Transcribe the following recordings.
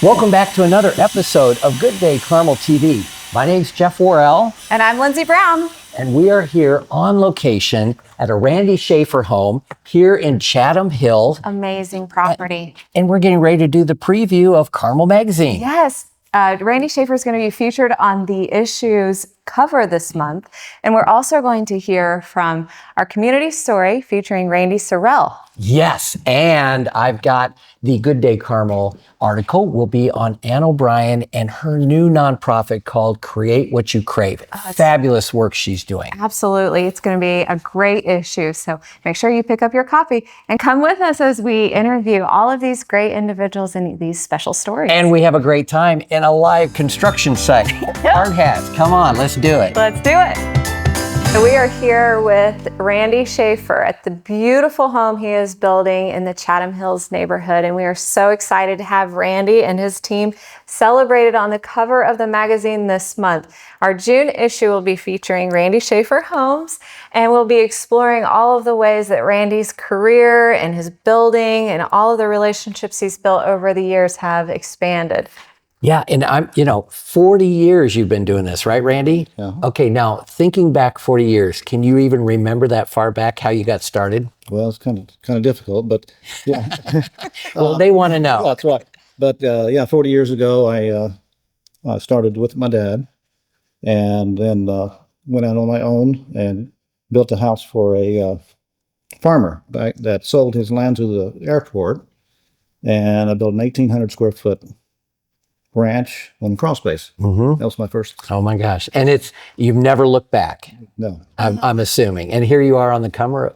Welcome back to another episode of Good Day Carmel TV. My name's Jeff Sorrell. And I'm Lindsay Brown. And we are here on location at a Randy Shafer home here in Chatham Hills. Amazing property. And we're getting ready to do the preview of Carmel Magazine. Yes. Randy Shafer is going to be featured on the issue's cover this month. And we're also going to hear from our community story featuring Randy Sorrell. Yes, and I've got the Good Day Carmel article will be on Ann O'Brien and her new nonprofit called Create What You Crave. Fabulous work she's doing. Absolutely. It's going to be a great issue. So make sure you pick up your copy and come with us as we interview all of these great individuals and these special stories. And we have a great time in a live construction site. Hard hats, come on, let's do it. Let's do it. So we are here with Randy Shafer at the beautiful home he is building in the Chatham Hills neighborhood. And we are so excited to have Randy and his team celebrated on the cover of the magazine this month. Our June issue will be featuring Randy Shafer Homes, and we'll be exploring all of the ways that Randy's career and his building and all of the relationships he's built over the years have expanded. Yeah, and 40 years you've been doing this, right, Randy? Yeah. Okay, now thinking back 40 years, can you even remember that far back, how you got started? Well, it's kind of difficult, but yeah. Well, they want to know. That's right. But 40 years ago, I started with my dad, and then went out on my own and built a house for a farmer that sold his land to the airport, and I built an 1,800 square foot ranch on the crawl space. Mm-hmm. That was my first. Oh my gosh. And you've never looked back. No. I'm assuming. And here you are on the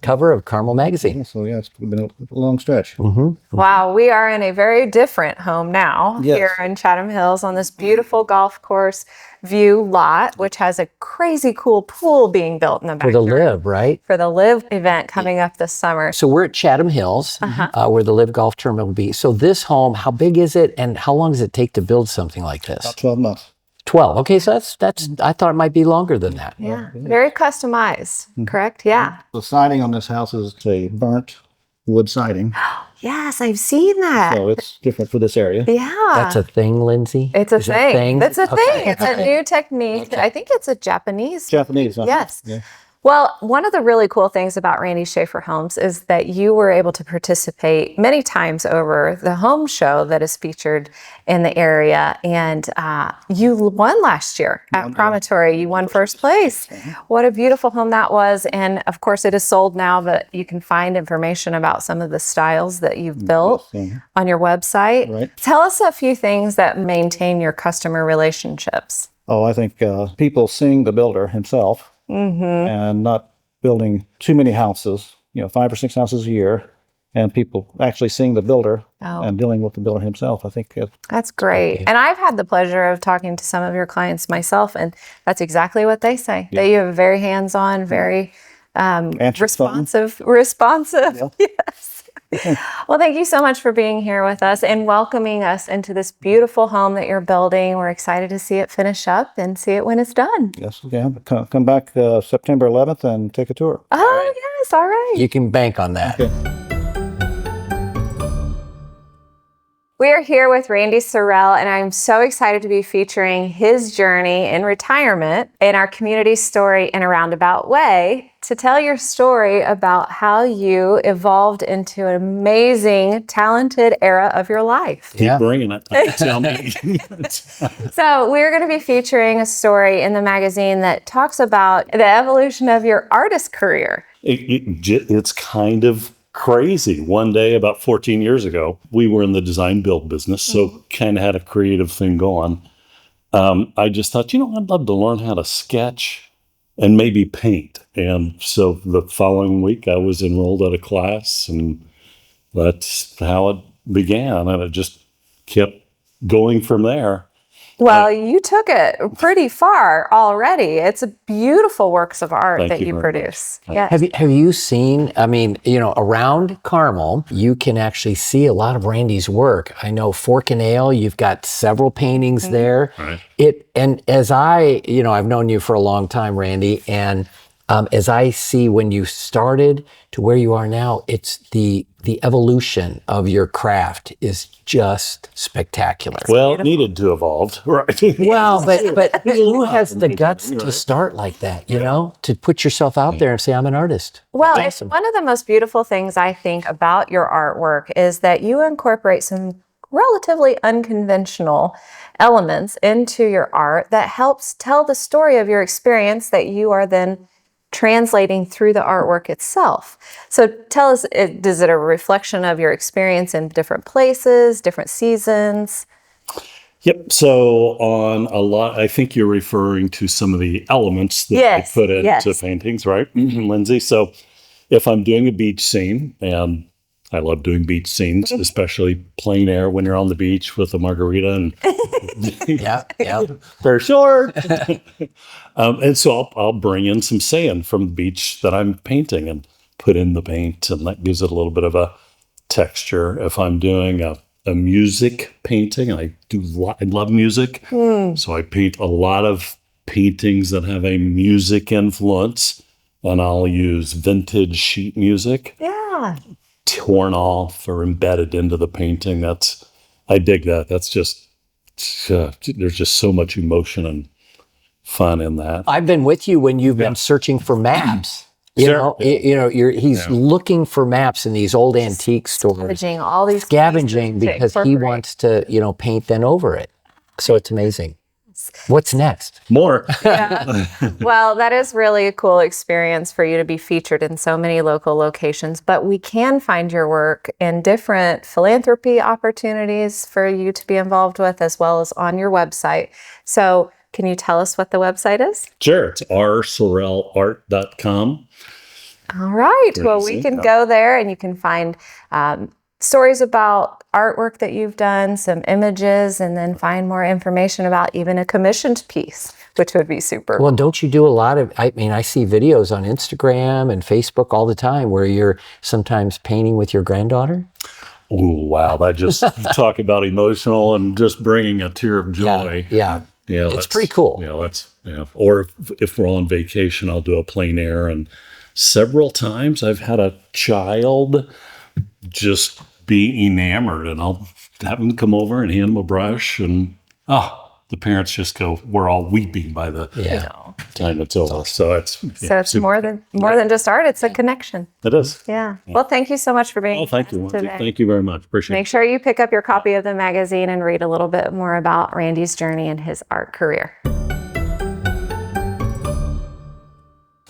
cover of Carmel Magazine. So yeah, it's been a long stretch. Mm-hmm. Wow, we are in a very different home now. Yes. Here in Chatham Hills on this beautiful golf course view lot, which has a crazy cool pool being built in the For backyard. the Live, right? For the Live event coming up this summer. So we're at Chatham Hills, where the Live Golf Tournament will be. So this home, how big is it, and how long does it take to build something like this? About 12 months. 12. Okay, so that's. I thought it might be longer than that. Yeah, very customized, correct? Yeah. The siding on this house is a burnt wood siding, Yes, I've seen that. so it's different for this area. Yeah. That's a thing, Lindsay? It's a Is that thing. That's a Okay. thing. It's a new technique. I think it's a Japanese. Japanese, huh? Yes. Yeah. Well, one of the really cool things about Randy Shafer Homes is that you were able to participate many times over the home show that is featured in the area. And you won last year at Promontory. You won first place. What a beautiful home that was. And of course, it is sold now, but you can find information about some of the styles that you've built on your website. Right. Tell us a few things that maintain your customer relationships. Oh, I think people seeing the builder himself and not building too many houses, 5 or 6 houses a year, and people actually seeing the builder and dealing with the builder himself. I think That's great. And I've had the pleasure of talking to some of your clients myself, and that's exactly what they say. That you have a very hands-on, very responsive. Yes. Well, thank you so much for being here with us and welcoming us into this beautiful home that you're building. We're excited to see it finish up and see it when it's done. yes, come back September 11th and take a tour. Oh, yes. All right. You can bank on that. Okay. We are here with Randy Sorrell, and I'm so excited to be featuring his journey in retirement in our community story in a roundabout way to tell your story about how you evolved into an amazing, talented era of your life. Yeah. Bringing it. Tell me. So we're going to be featuring a story in the magazine that talks about the evolution of your artist career. It's kind of crazy. One day, about 14 years ago, we were in the design build business, so kind of had a creative thing going. I just thought, I'd love to learn how to sketch and maybe paint. And so the following week, I was enrolled at a class, and that's how it began. And it just kept going from there. Well, you took it pretty far already. It's a beautiful works of art Thank that you you very produce. much. Yes. Have you seen, around Carmel, you can actually see a lot of Randy's work. I know Fork and Ale, you've got several paintings there. Right. And as I've known you for a long time, Randy, and as I see when you started to where you are now, it's the the evolution of your craft is just spectacular. Well, it needed to evolve, right? Well, but who has the guts to start like that, you know, to put yourself out there and say, I'm an artist? Well, That's it's one of the most beautiful things I think about your artwork is that you incorporate some relatively unconventional elements into your art that helps tell the story of your experience that you are then translating through the artwork itself. So tell us, is it a reflection of your experience in different places, different seasons? Yep. So on a lot, I think you're referring to some of the elements that Yes, I put into yes. paintings, right, Lindsay? So if I'm doing a beach scene, and I love doing beach scenes, especially plein air when you're on the beach with a margarita and Yeah, yeah. they're short. And so I'll bring in some sand from the beach that I'm painting and put in the paint, and that gives it a little bit of a texture. If I'm doing a music painting, I love music, so I paint a lot of paintings that have a music influence, and I'll use vintage sheet music. Yeah. Torn off or embedded into the painting. I dig that. That's just, there's just so much emotion and fun in that. I've been with you when you've been searching for maps. You Sure. know, he's looking for maps in these old antique stores, Scavenging all these scavenging pieces to because he incorporate. wants to, paint then over it. So it's amazing. What's next? More. Well, that is really a cool experience for you to be featured in so many local locations, but we can find your work in different philanthropy opportunities for you to be involved with, as well as on your website. So can you tell us what the website is? Sure. It's rsorrellart.com. All right. Well, we Easy. can go there and you can find stories about artwork that you've done, some images, and then find more information about even a commissioned piece, which would be super. Well, don't you do a lot of, I see videos on Instagram and Facebook all the time where you're sometimes painting with your granddaughter. Oh, wow. That just talk about emotional and just bringing a tear of joy. Yeah. Yeah, It's pretty cool. Or if we're on vacation, I'll do a plein air. And several times I've had a child just be enamored, and I'll have them come over and hand them a brush, and the parents just go, we're all weeping by the time it's over. So it's more than just art, it's a connection. It is. Yeah. Well, thank you so much for being Oh, thank you, with us Lindsay. today. Thank you very much. Appreciate Make sure you pick up your copy of the magazine and read a little bit more about Randy's journey and his art career.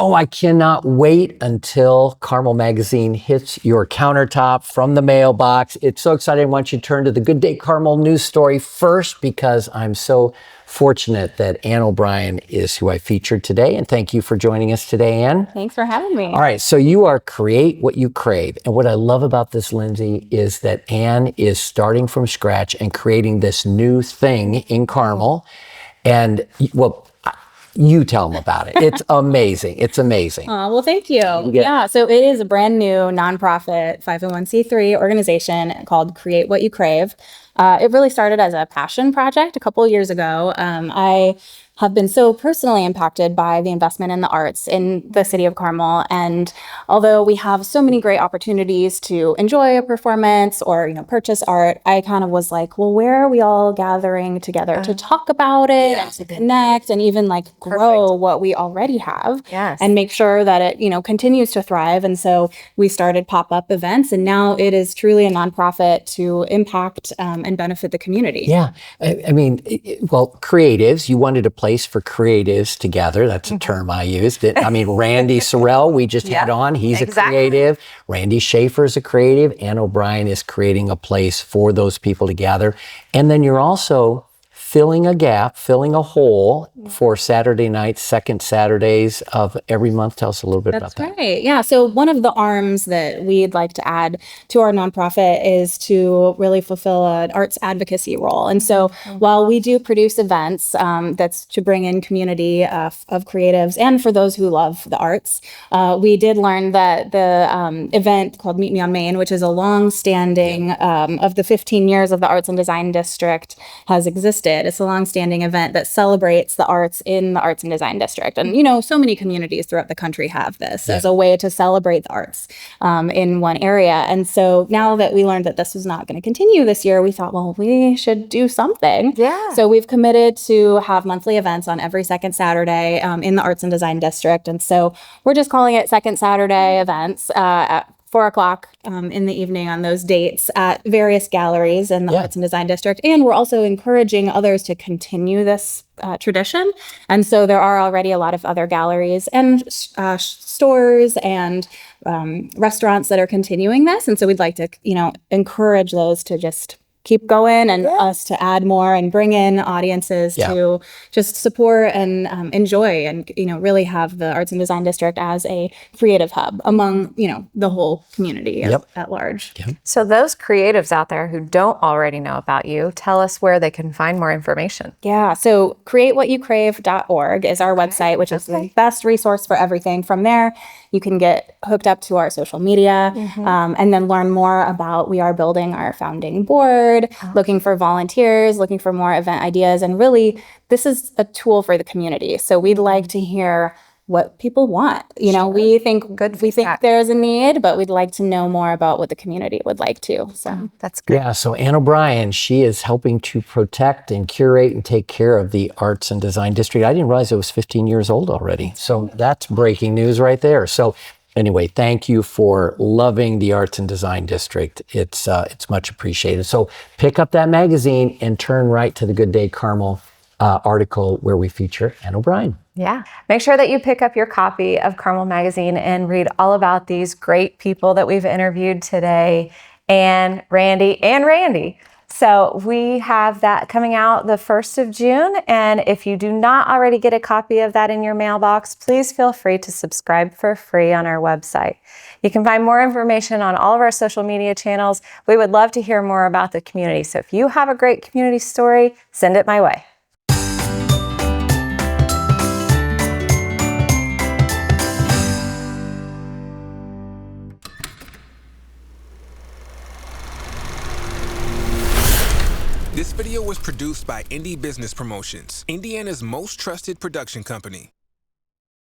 Oh, I cannot wait until Carmel Magazine hits your countertop from the mailbox. It's so exciting. I want you to turn to the Good Day Carmel news story first because I'm so fortunate that Ann O'Brien is who I featured today. And thank you for joining us today, Ann. Thanks for having me. All right, so you are Create What You Crave. And what I love about this, Lindsay, is that Ann is starting from scratch and creating this new thing in Carmel. And, well, you tell them about it. It's amazing. It's amazing. Well, thank you. Yeah, so it is a brand new nonprofit 501c3 organization called Create What You Crave. It really started as a passion project a couple of years ago. I have been so personally impacted by the investment in the arts in the city of Carmel. And although we have so many great opportunities to enjoy a performance or, purchase art, I kind of was like, well, where are we all gathering together to talk about it and to connect and even grow what we already have and make sure that it, continues to thrive. And so we started pop-up events, and now it is truly a nonprofit to impact and benefit the community. Yeah. Well, creatives, you wanted a place for creatives to gather. That's a term I used. Randy Sorrell, we just had on. He's a creative. Randy Shafer is a creative. Ann O'Brien is creating a place for those people to gather. And then you're also filling a gap, filling a hole for Saturday nights, second Saturdays of every month. Tell us a little bit about that. That's right. Yeah. So one of the arms that we'd like to add to our nonprofit is to really fulfill an arts advocacy role. And so while we do produce events that's to bring in community of creatives and for those who love the arts, we did learn that the event called Meet Me on Main, which is a long-standing of the 15 years of the Arts and Design District has existed, created. It's a longstanding event that celebrates the arts in the Arts and Design District. And, you know, so many communities throughout the country have this as a way to celebrate the arts in one area. And so now that we learned that this was not going to continue this year, we thought, well, we should do something. Yeah. So we've committed to have monthly events on every second Saturday in the Arts and Design District. And so we're just calling it Second Saturday events at 4 o'clock in the evening on those dates at various galleries in the Arts and Design District. And we're also encouraging others to continue this tradition. And so there are already a lot of other galleries and stores and restaurants that are continuing this. And so we'd like to, you know, encourage those to just keep going and us to add more and bring in audiences to just support and enjoy and, you know, really have the Arts and Design District as a creative hub among, you know, the whole community at large. So those creatives out there who don't already know about you, tell us where they can find more information. Yeah, so createwhatyoucrave.org is our website, which is the best resource for everything. From there, you can get hooked up to our social media and then learn more about, we are building our founding board, looking for volunteers, looking for more event ideas. And really, this is a tool for the community. So we'd like to hear what people want. You know, we think there's a need, but we'd like to know more about what the community would like to. So that's great. Yeah, so Ann O'Brien, she is helping to protect and curate and take care of the Arts and Design District. I didn't realize it was 15 years old already. So that's breaking news right there. So anyway, thank you for loving the Arts and Design District. It's much appreciated. So pick up that magazine and turn right to the Good Day Carmel article where we feature Ann O'Brien. Yeah. Make sure that you pick up your copy of Carmel Magazine and read all about these great people that we've interviewed today, and Randy. So we have that coming out the 1st of June. And if you do not already get a copy of that in your mailbox, please feel free to subscribe for free on our website. You can find more information on all of our social media channels. We would love to hear more about the community. So if you have a great community story, send it my way. This video was produced by Indie Business Promotions, Indiana's most trusted production company.